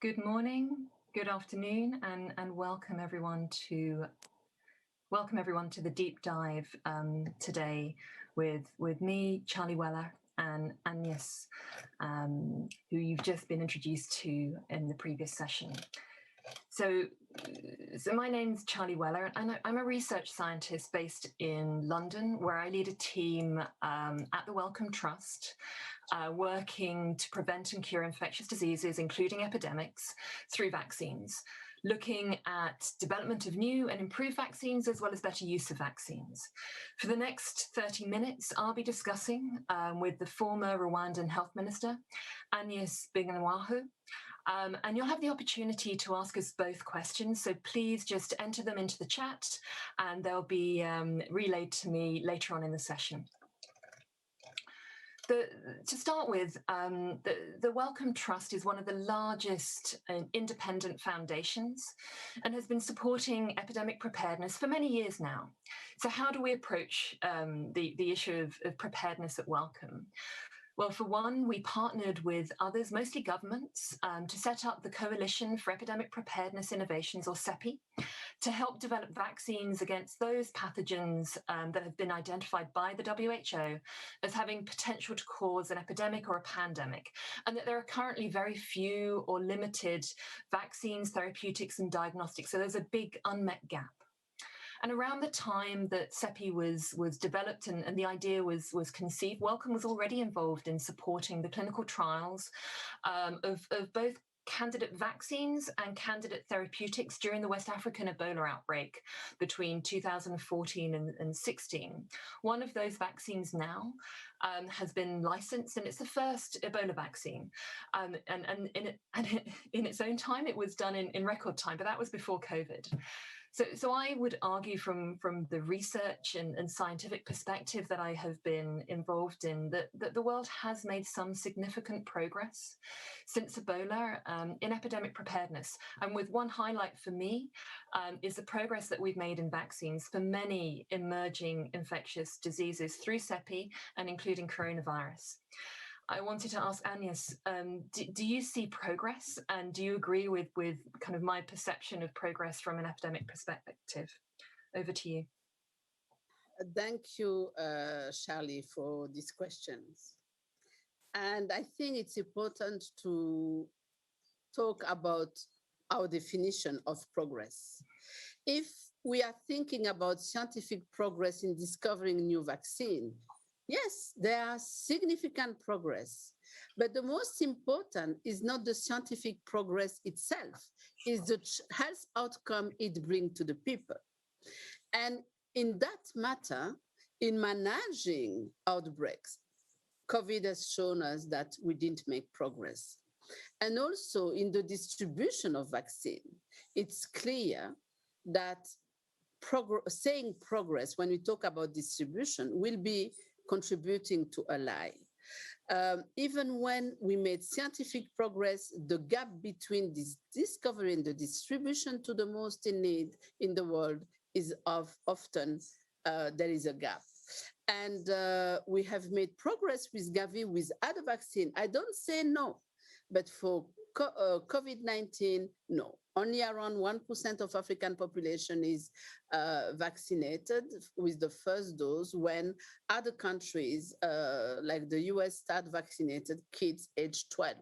Good morning, good afternoon, and welcome everyone to the deep dive today with me, Charlie Weller, and Agnes, who you've just been introduced to in the previous session. So my name's Charlie Weller, and I'm a research scientist based in London, where I lead a team at the Wellcome Trust, working to prevent and cure infectious diseases, including epidemics, through vaccines, looking at development of new and improved vaccines, as well as better use of vaccines. For the next 30 minutes, I'll be discussing with the former Rwandan Health Minister, Agnes Binagwaho, and you'll have the opportunity to ask us both questions, so please just enter them into the chat and they'll be relayed to me later on in the session. To start with, the Wellcome Trust is one of the largest independent foundations and has been supporting epidemic preparedness for many years now. So how do we approach the issue of preparedness at Wellcome? Well, for one, we partnered with others, mostly governments, to set up the Coalition for Epidemic Preparedness Innovations, or CEPI, to help develop vaccines against those pathogens that have been identified by the WHO as having potential to cause an epidemic or a pandemic, and that there are currently very few or limited vaccines, therapeutics, and diagnostics. So there's a big unmet gap. And around the time that CEPI was developed and the idea was conceived, Wellcome was already involved in supporting the clinical trials of both candidate vaccines and candidate therapeutics during the West African Ebola outbreak between 2014 and 16. One of those vaccines now has been licensed, and it's the first Ebola vaccine. And in its own time, it was done in record time, but that was before COVID. So I would argue from the research and scientific perspective that I have been involved in that the world has made some significant progress since Ebola in epidemic preparedness. And with one highlight for me is the progress that we've made in vaccines for many emerging infectious diseases through CEPI and including coronavirus. I wanted to ask Agnes, do you see progress, and do you agree with kind of my perception of progress from an epidemic perspective? Over to you. Thank you, Charlie, for these questions. And I think it's important to talk about our definition of progress. If we are thinking about scientific progress in discovering new vaccine, yes, there are significant progress, but the most important is not the scientific progress itself, is the health outcome it brings to the people. And in that matter, in managing outbreaks, COVID has shown us that we didn't make progress. And also in the distribution of vaccine, it's clear that saying progress when we talk about distribution will be contributing to a lie. Even when we made scientific progress, the gap between this discovery and the distribution to the most in need in the world is often there is a gap. And we have made progress with Gavi, with other vaccine. I don't say no, but for COVID-19, no. Only around 1% of African population is vaccinated with the first dose, when other countries like the US start vaccinated kids aged 12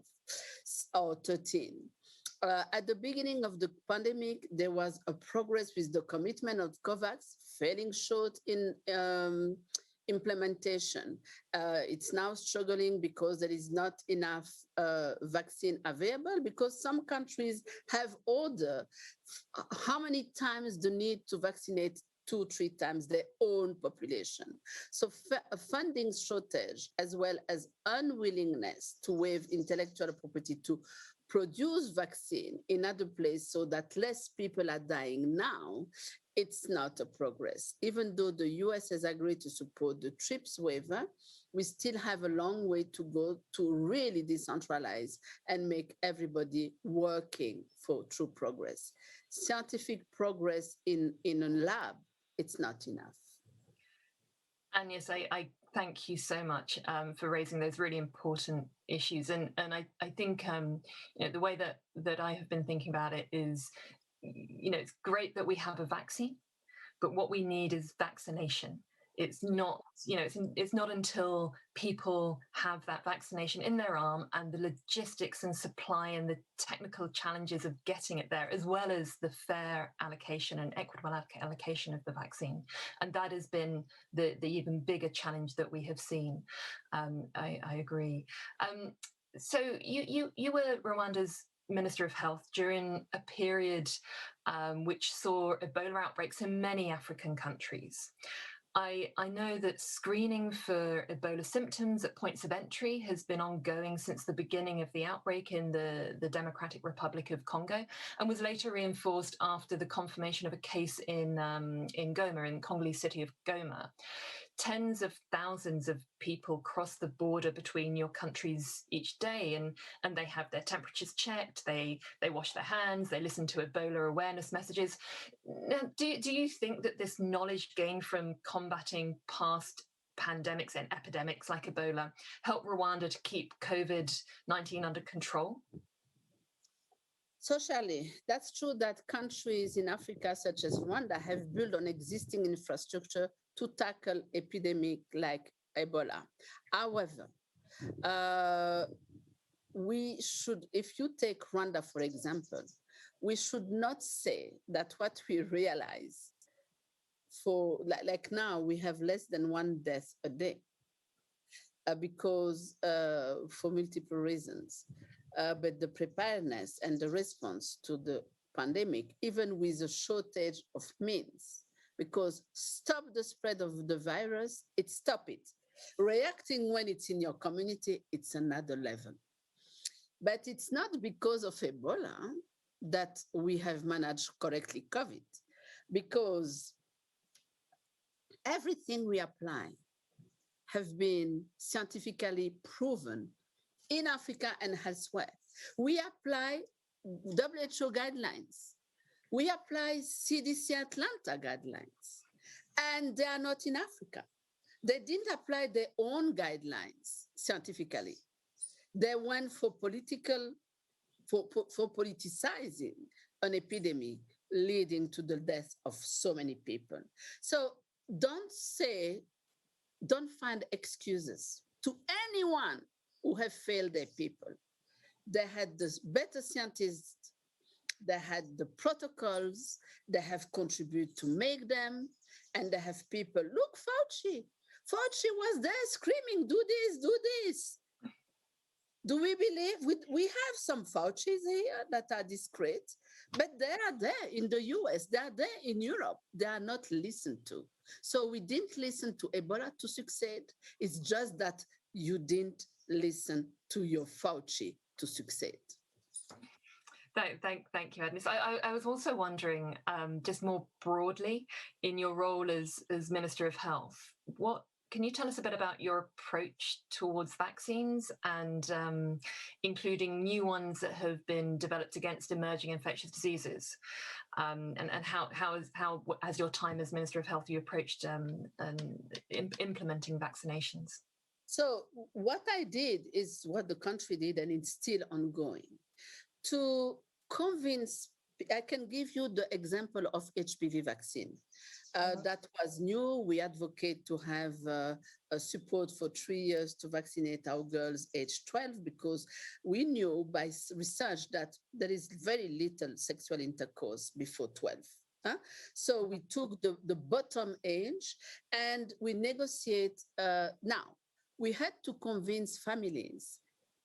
or 13. At the beginning of the pandemic, there was a progress with the commitment of COVAX, falling short in implementation. It's now struggling because there is not enough vaccine available, because some countries have ordered how many times the need to vaccinate 2-3 times their own population. So a funding shortage, as well as unwillingness to waive intellectual property to produce vaccine in other places so that less people are dying now, it's not a progress. Even though the US has agreed to support the TRIPS waiver, we still have a long way to go to really decentralize and make everybody working for true progress. Scientific progress in a lab, it's not enough. And yes, I Thank you so much for raising those really important issues. And I think the way that I have been thinking about it is, it's great that we have a vaccine, but what we need is vaccination. It's not, it's not until people have that vaccination in their arm and the logistics and supply and the technical challenges of getting it there, as well as the fair allocation and equitable allocation of the vaccine. And that has been the even bigger challenge that we have seen. I agree. So you were Rwanda's Minister of Health during a period which saw Ebola outbreaks in many African countries. I know that screening for Ebola symptoms at points of entry has been ongoing since the beginning of the outbreak in the Democratic Republic of Congo, and was later reinforced after the confirmation of a case in Goma, in the Congolese city of Goma. Tens of thousands of people cross the border between your countries each day, and they have their temperatures checked, they wash their hands, they listen to Ebola awareness messages. Now, do you think that this knowledge gained from combating past pandemics and epidemics like Ebola helped Rwanda to keep COVID-19 under control? Socially, that's true that countries in Africa, such as Rwanda, have built on existing infrastructure to tackle epidemic like Ebola. However, we should, if you take Rwanda, for example, we should not say that what we realize for, like now, we have less than one death a day because for multiple reasons. But the preparedness and the response to the pandemic, even with a shortage of means, because stop the spread of the virus, stop it. Reacting when it's in your community, it's another level. But it's not because of Ebola that we have managed correctly COVID, because everything we apply have been scientifically proven in Africa and elsewhere. We apply WHO guidelines. We apply CDC Atlanta guidelines, and they are not in Africa. They didn't apply their own guidelines scientifically. They went for politicizing an epidemic leading to the death of so many people. So don't find excuses to anyone who have failed their people. They had the better scientists, they had the protocols, they have contributed to make them, and they have people. Look, Fauci was there screaming, do this, do this. Do we believe? We have some Faucis here that are discreet, but they are there in the US, they are there in Europe. They are not listened to. So we didn't listen to Ebola to succeed. It's just that you didn't listen to your Fauci to succeed. Thank you, Agnes. I was also wondering, just more broadly, in your role as Minister of Health, can you tell us a bit about your approach towards vaccines, and including new ones that have been developed against emerging infectious diseases, and how has your time as Minister of Health you approached implementing vaccinations? So what I did is what the country did, and it's still ongoing. To convince, I can give you the example of HPV vaccine. That was new. We advocate to have a support for 3 years to vaccinate our girls age 12, because we knew by research that there is very little sexual intercourse before 12. So we took the bottom age and we negotiate. Now, we had to convince families.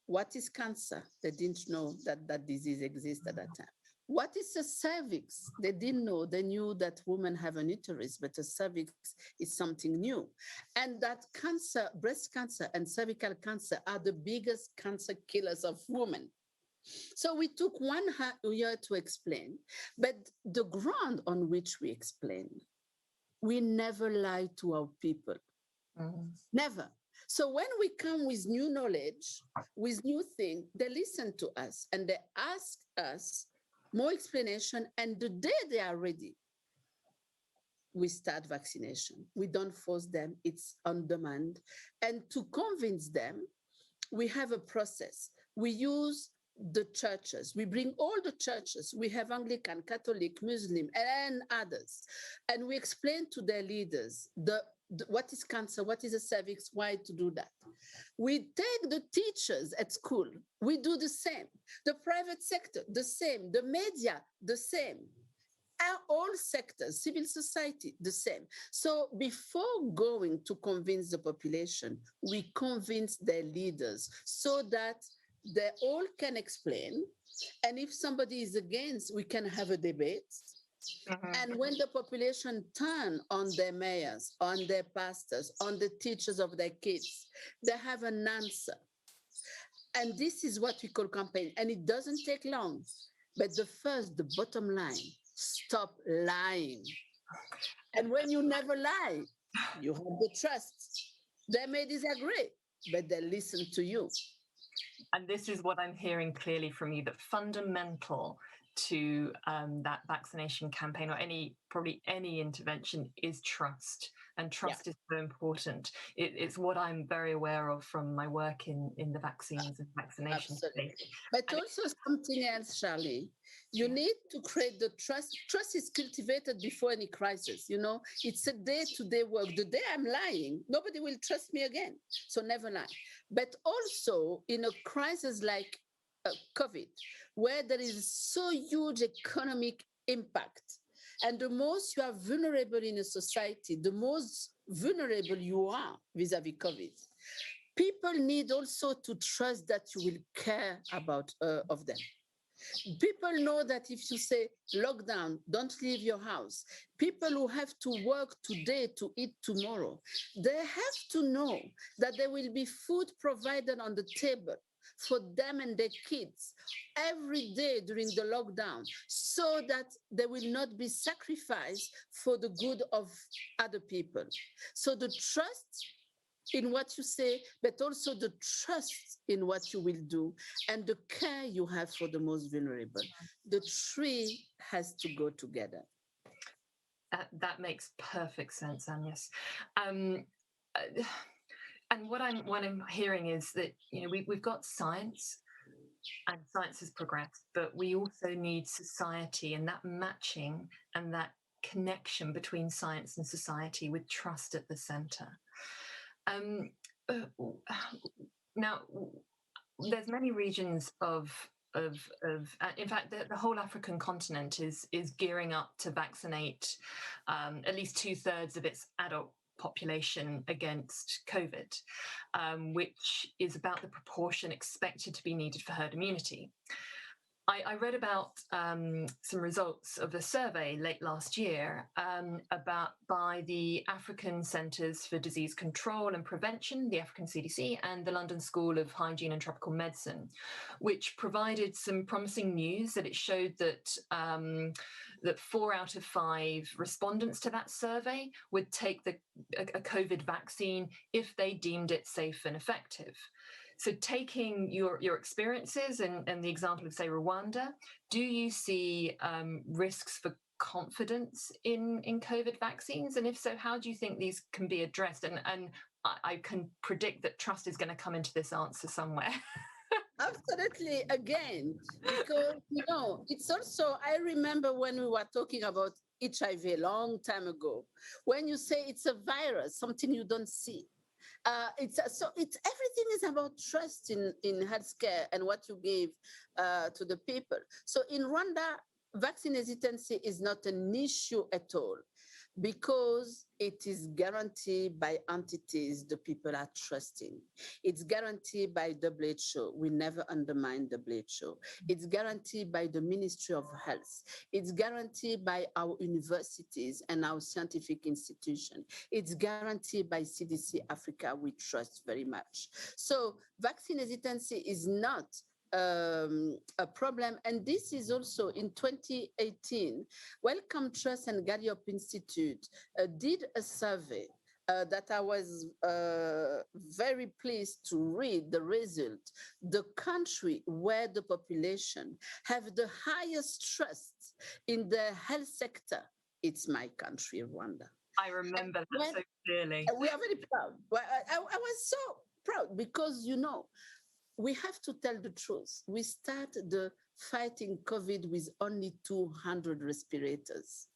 What is cancer? They didn't know that disease exists at that time. What is a cervix? They didn't know. They knew that women have an uterus, but a cervix is something new. And that cancer, breast cancer and cervical cancer, are the biggest cancer killers of women. So we took 1 year to explain, but the ground on which we explain, we never lie to our people. Never. So when we come with new knowledge, with new things, they listen to us and they ask us more explanation. And the day they are ready, we start vaccination. We don't force them, it's on demand. And to convince them, we have a process. We use the churches. We bring all the churches. We have Anglican, Catholic, Muslim, and others. And we explain to their leaders what is cancer, what is a cervix, why to do that. We take the teachers at school. We do the same. The private sector, the same. The media, the same. All sectors, civil society, the same. So before going to convince the population, we convince their leaders so that they all can explain. And if somebody is against, we can have a debate. And when the population turn on their mayors, on their pastors, on the teachers of their kids, they have an answer. And this is what we call campaign. And it doesn't take long. But the bottom line, stop lying. And when you never lie, you have the trust. They may disagree, but they listen to you. And this is what I'm hearing clearly from you, that fundamental to that vaccination campaign, or probably any intervention, is trust. And trust is so important. It's what I'm very aware of from my work in the vaccines and vaccination space. But and also something else, Charlie. You need to create the trust. Trust is cultivated before any crisis. You know, it's a day-to-day work. The day I'm lying, nobody will trust me again. So never lie. But also in a crisis like COVID, where there is so huge economic impact, and the most you are vulnerable in a society, the most vulnerable you are vis-a-vis COVID. People need also to trust that you will care about of them. People know that if you say lockdown, don't leave your house, people who have to work today to eat tomorrow, they have to know that there will be food provided on the table for them and their kids every day during the lockdown, so that they will not be sacrificed for the good of other people. So the trust in what you say, but also the trust in what you will do, and the care you have for the most vulnerable. The three has to go together. That makes perfect sense, Agnes. And what I'm hearing is that, you know, we've got science, and science has progressed, but we also need society, and that matching and that connection between science and society with trust at the center. Now, there's many regions of in fact, the whole African continent is gearing up to vaccinate at least 2/3 of its adult population against COVID, which is about the proportion expected to be needed for herd immunity. I read about some results of a survey late last year by the African Centres for Disease Control and Prevention, the African CDC, and the London School of Hygiene and Tropical Medicine, which provided some promising news that it showed that that 4 out of 5 respondents to that survey would take a COVID vaccine if they deemed it safe and effective. So taking your experiences and the example of, say, Rwanda, do you see risks for confidence in COVID vaccines? And if so, how do you think these can be addressed? And I can predict that trust is going to come into this answer somewhere. Absolutely, again, because, you know, it's also, I remember when we were talking about HIV a long time ago, when you say it's a virus, something you don't see. It's everything is about trust in healthcare and what you give to the people. So in Rwanda, vaccine hesitancy is not an issue at all, because it is guaranteed by entities the people are trusting. It's guaranteed by WHO. We never undermine WHO. It's guaranteed by the Ministry of Health. It's guaranteed by our universities and our scientific institution. It's guaranteed by CDC Africa. We trust very much. So vaccine hesitancy is not a problem. And this is also in 2018, Wellcome Trust and Gallup Institute did a survey that I was very pleased to read the result. The country where the population have the highest trust in the health sector it's my country, Rwanda. I remember that so clearly. We are very proud. I was so proud because, we have to tell the truth. We started the fighting COVID with only 200 respirators.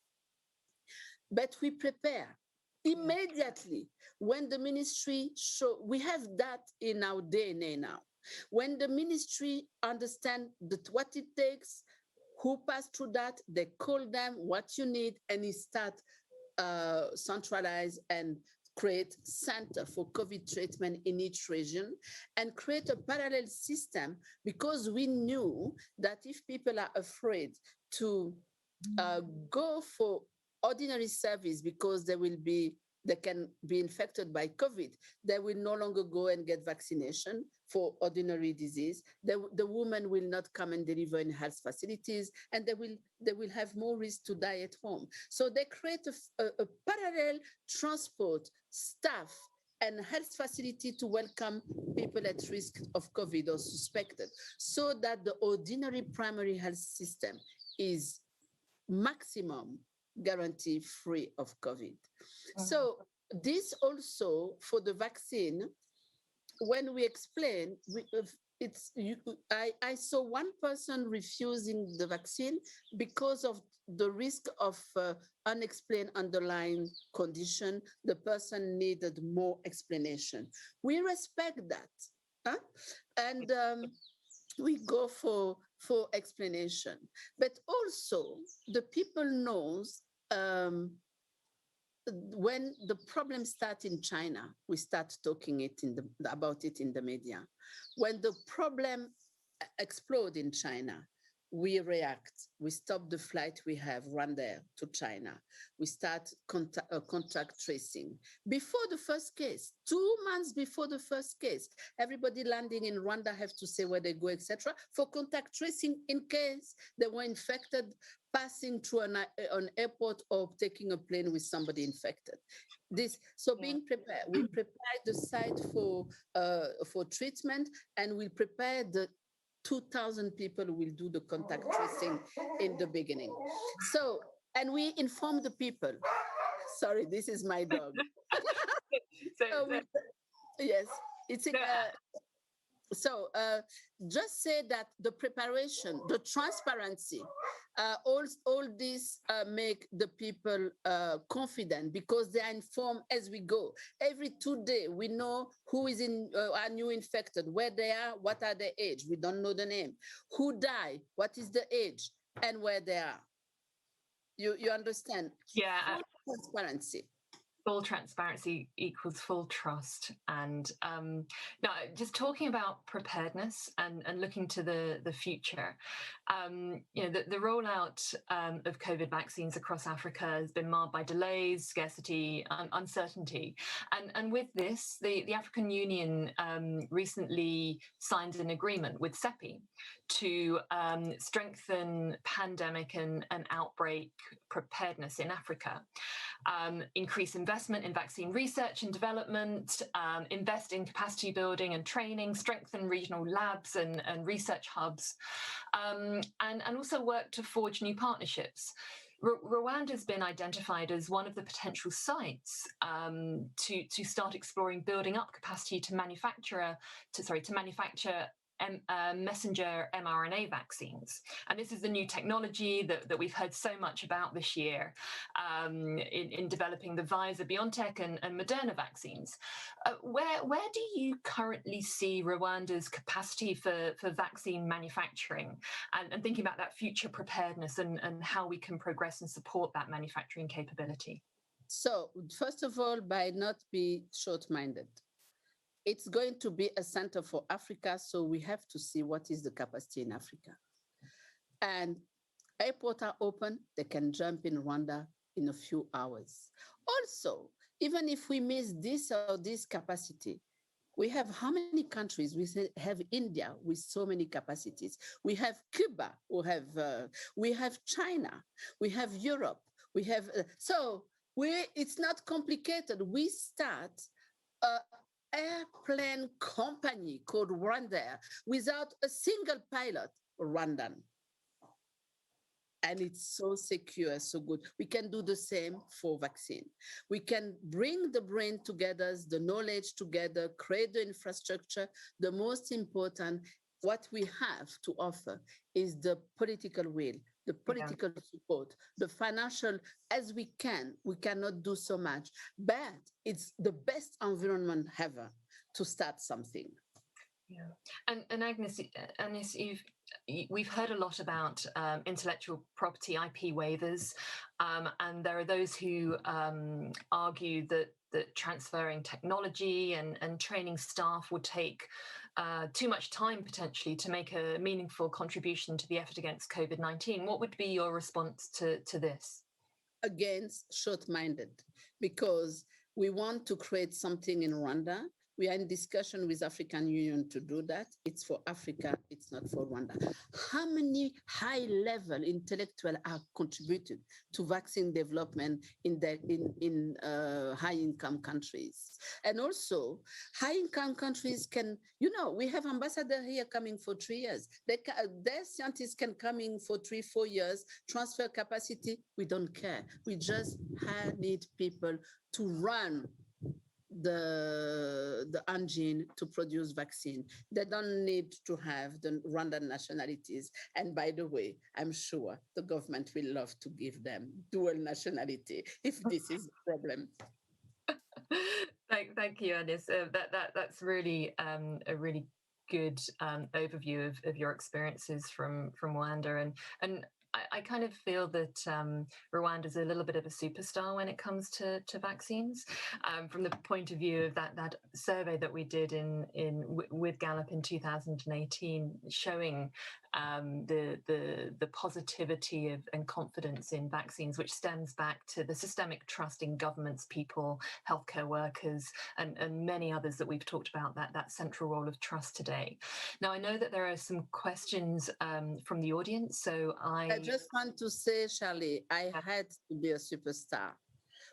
But we prepare immediately when the ministry we have that in our DNA now. When the ministry understand what it takes, who passed through that, they call them what you need, and it start centralize and create center for COVID treatment in each region and create a parallel system, because we knew that if people are afraid to go for ordinary service because they can be infected by COVID, they will no longer go and get vaccination for ordinary disease. The woman will not come and deliver in health facilities, and they will have more risk to die at home. So they create a parallel transport staff and health facility to welcome people at risk of COVID or suspected, so that the ordinary primary health system is maximum guarantee free of COVID. So this also for the vaccine, when we explain, I saw one person refusing the vaccine because of the risk of unexplained underlying condition. The person needed more explanation. We respect that, and we go for explanation. But also the people knows when the problem starts in China, we start talking about it in the media. When the problem explodes in China, we react. We stop the flight we have run there to China. We start contact tracing. Before the first case, 2 months before the first case, everybody landing in Rwanda have to say where they go, etc., for contact tracing in case they were infected, passing through an airport or taking a plane with somebody infected. Being prepared, we prepare the site for treatment, and we prepare the 2,000 people will do the contact tracing in the beginning. So, and we inform the people. Sorry, this is my dog. Yes, it's just say that the preparation, the transparency, all this make the people confident, because they are informed as we go. Every 2 days, we know who is are new infected, where they are, what are their age. We don't know the name. Who died, what is the age, and where they are. You understand? Yeah. Full transparency. Full transparency equals full trust. And now, just talking about preparedness and looking to the future, the rollout of COVID vaccines across Africa has been marred by delays, scarcity, uncertainty. And with this, the African Union recently signed an agreement with CEPI to strengthen pandemic and outbreak preparedness in Africa, increase investment in vaccine research and development, invest in capacity building and training, strengthen regional labs and research hubs, and also work to forge new partnerships. Rwanda has been identified as one of the potential sites to start exploring building up capacity to manufacture messenger mRNA vaccines. And this is the new technology that we've heard so much about this year in developing the Pfizer-BioNTech and Moderna vaccines. Where do you currently see Rwanda's capacity for vaccine manufacturing, and thinking about that future preparedness and how we can progress and support that manufacturing capability? So, first of all, by not be short-minded. It's going to be a center for Africa, so we have to see what is the capacity in Africa. And airports are open, they can jump in Rwanda in a few hours. Also, even if we miss this or this capacity, we have how many countries? We have India with so many capacities. We have Cuba, we have China, we have Europe, we have, it's not complicated. We start airplane company called Rwandair without a single pilot, Rwandan. and it's so secure, so good. We can do the same for vaccine. We can bring the brain together, the knowledge together, create the infrastructure. The most important, what we have to offer is the political will, the Yeah. political support, the financial, as we can. We cannot do so much, but it's the best environment ever to start something. Yeah, and Agnes, we've heard a lot about intellectual property IP waivers, and there are those who argue that transferring technology and training staff would take too much time potentially to make a meaningful contribution to the effort against COVID-19. What would be your response to this? Against short-minded, because we want to create something in Rwanda. We are in discussion with African Union to do that. It's for Africa, it's not for Rwanda. How many high-level intellectuals are contributed to vaccine development in high-income countries? And also, high-income countries can, we have ambassadors here coming for 3 years. Their scientists can come in for 3-4 years, transfer capacity. We don't care. We just need people to run the engine to produce vaccine. They don't need to have the Rwandan nationalities. And by the way, I'm sure the government will love to give them dual nationality if this is a problem. Thank you, Agnes. That's really a really good overview of your experiences from Rwanda, and I kind of feel that Rwanda is a little bit of a superstar when it comes to vaccines. From the point of view of that survey that we did with Gallup in 2018, showing the positivity and confidence in vaccines, which stems back to the systemic trust in governments, people, healthcare workers, and many others that we've talked about, that central role of trust today. Now, I know that there are some questions from the audience, so I just want to say, Charlie, I had to be a superstar.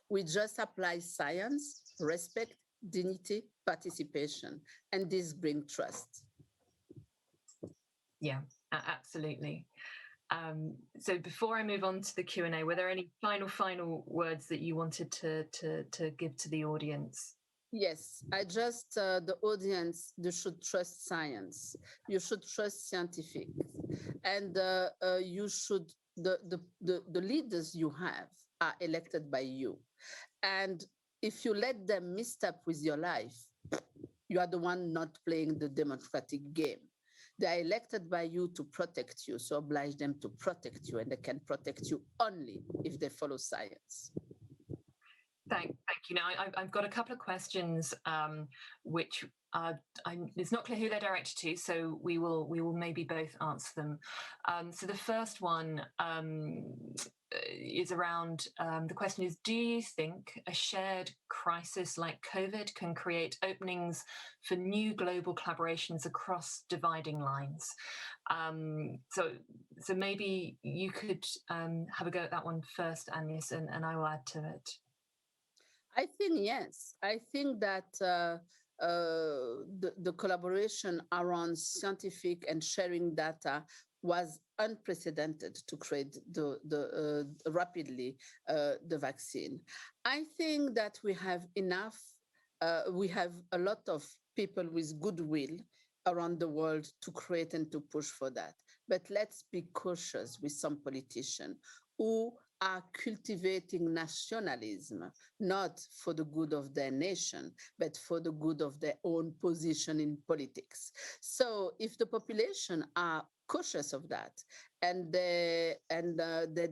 We just apply science, respect, dignity, participation, and this brings trust. Yeah, absolutely. So before I move on to the Q&A, were there any final words that you wanted to give to the audience? Yes, the audience, they should trust science. You should trust scientific. And you should, the leaders you have are elected by you. And if you let them misstep with your life, you are the one not playing the democratic game. They are elected by you to protect you, so oblige them to protect you, and they can protect you only if they follow science. Thank you. Now, I've got a couple of questions, which it's not clear who they're directed to, so we will maybe both answer them. So the first one is around, the question is, do you think a shared crisis like COVID can create openings for new global collaborations across dividing lines? So maybe you could have a go at that one first, Agnes, and I will add to it. I think yes. I think that the collaboration around scientific and sharing data was unprecedented to create rapidly the vaccine. I think that we have enough. We have a lot of people with goodwill around the world to create and to push for that. But let's be cautious with some politicians who are cultivating nationalism, not for the good of their nation, but for the good of their own position in politics. So if the population are cautious of that and they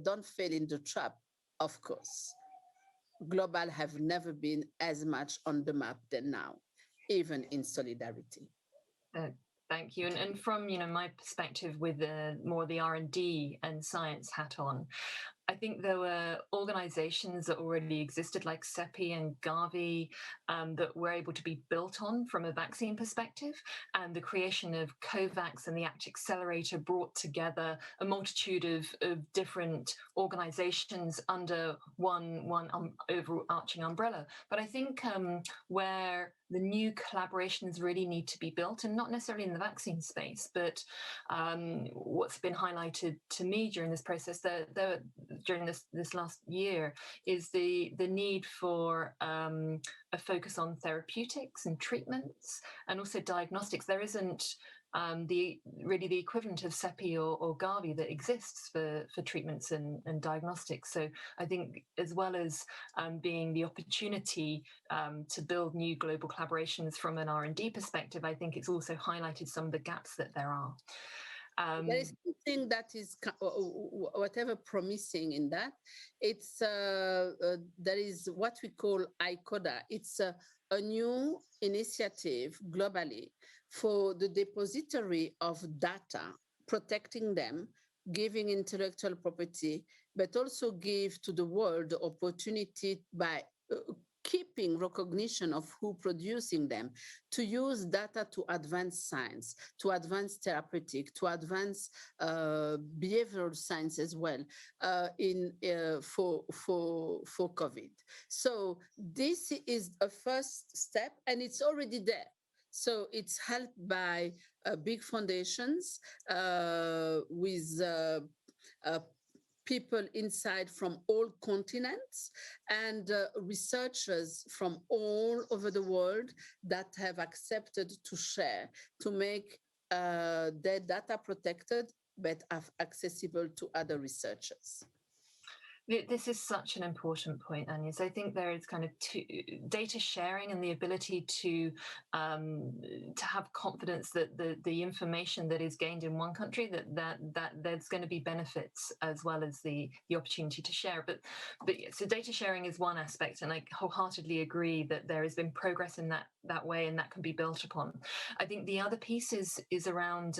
don't fall in the trap, of course, global have never been as much on the map than now, even in solidarity. Thank you. And from my perspective, with more the R&D and science hat on, I think there were organizations that already existed, like CEPI and Gavi, that were able to be built on from a vaccine perspective. And the creation of COVAX and the ACT Accelerator brought together a multitude of different organizations under one overarching umbrella. But I think where the new collaborations really need to be built, and not necessarily in the vaccine space, but what's been highlighted to me during this process, during this last year, is the need for a focus on therapeutics and treatments, and also diagnostics. There isn't the equivalent of CEPI or Gavi that exists for treatments and diagnostics. So I think, as well as being the opportunity to build new global collaborations from an R&D perspective, I think it's also highlighted some of the gaps that there are. There is something that is whatever promising in that. It's there is what we call ICODA. It's a new initiative globally for the depository of data, protecting them, giving intellectual property, but also give to the world the opportunity by keeping recognition of who producing them, to use data to advance science, to advance therapeutic, to advance behavioral science as well for COVID. So this is a first step, and it's already there. So it's helped by big foundations with people inside from all continents, and researchers from all over the world that have accepted to share, to make their data protected, but accessible to other researchers. This is such an important point, Agnes. I think there is kind of data sharing and the ability to have confidence that the information that is gained in one country, that there's going to be benefits as well as the opportunity to share. But so data sharing is one aspect, and I wholeheartedly agree that there has been progress in that way, and that can be built upon. I think the other piece is around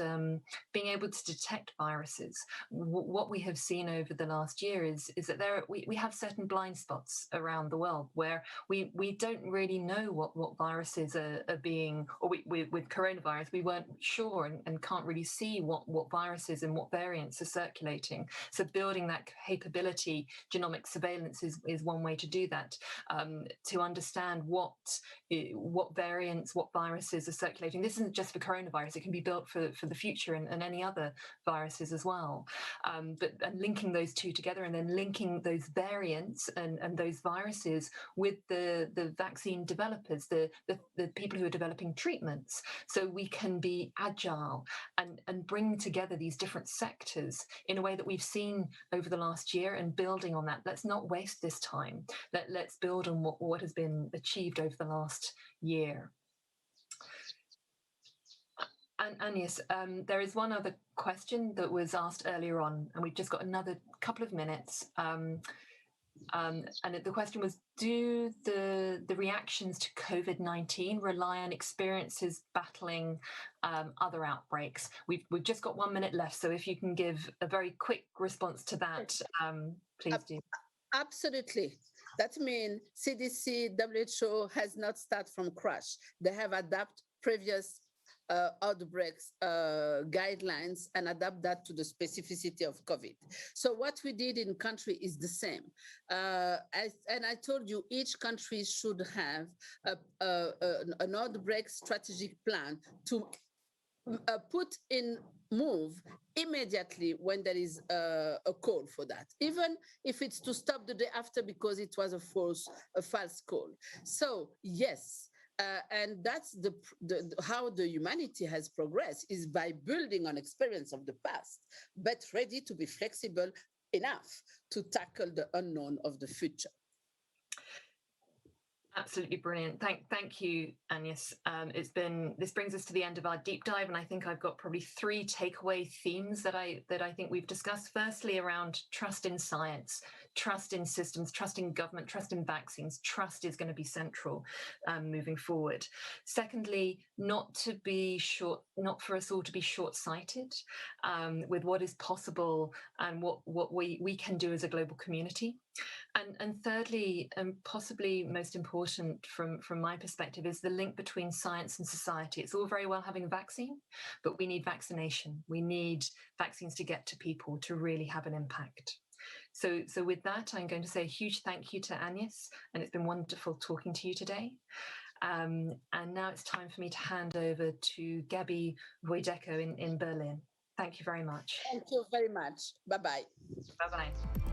being able to detect viruses. What we have seen over the last year is that we have certain blind spots around the world where we don't really know what viruses are being, or with coronavirus, we weren't sure and can't really see what viruses and what variants are circulating. So building that capability, genomic surveillance is one way to do that, to understand what variants, what viruses are circulating. This isn't just for coronavirus, it can be built for the future and any other viruses as well. But linking those two together, and then linking those variants and those viruses with the vaccine developers, the people who are developing treatments, so we can be agile and bring together these different sectors in a way that we've seen over the last year, and building on that. Let's not waste this time. Let's build on what has been achieved over the last year. And Agnes, there is one other question that was asked earlier on, and we've just got another couple of minutes. And the question was, do the reactions to COVID-19 rely on experiences battling other outbreaks? We've just got 1 minute left, so if you can give a very quick response to that, please do. Absolutely. That means CDC, WHO has not started from scratch. They have adapted previous outbreaks guidelines and adapt that to the specificity of COVID. So what we did in country is the same. And I told you, each country should have an outbreak strategic plan to put in move immediately when there is a call for that, even if it's to stop the day after because it was a false call. So yes. And that's how the humanity has progressed, is by building on experience of the past, but ready to be flexible enough to tackle the unknown of the future. Absolutely brilliant. Thank you, Agnes. This brings us to the end of our deep dive, and I think I've got probably 3 takeaway themes that I think we've discussed. Firstly, around trust in science, trust in systems, trust in government, trust in vaccines. Trust is going to be central moving forward. Secondly, not for us all to be short-sighted with what is possible and what we can do as a global community. And thirdly, and possibly most important from my perspective, is the link between science and society. It's all very well having a vaccine, but we need vaccination. We need vaccines to get to people to really have an impact. So with that, I'm going to say a huge thank you to Agnes, and it's been wonderful talking to you today. And now it's time for me to hand over to Gabby Voideko in Berlin. Thank you very much. Thank you very much. Bye-bye. Bye-bye.